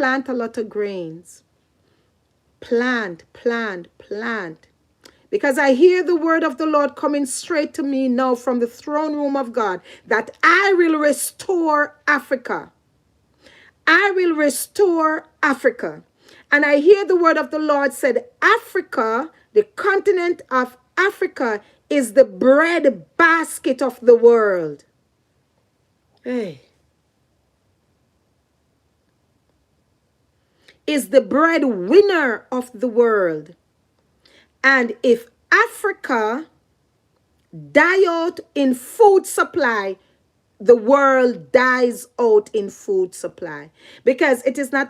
plant a lot of grains. Plant, plant, plant. Because I hear the word of the Lord coming straight to me now from the throne room of God, that I will restore Africa. I will restore Africa. And I hear the word of the Lord said, Africa, the continent of Africa, is the bread basket of the world. Hey. Is the breadwinner of the world. And if Africa die out in food supply, the world dies out in food supply. Because it is not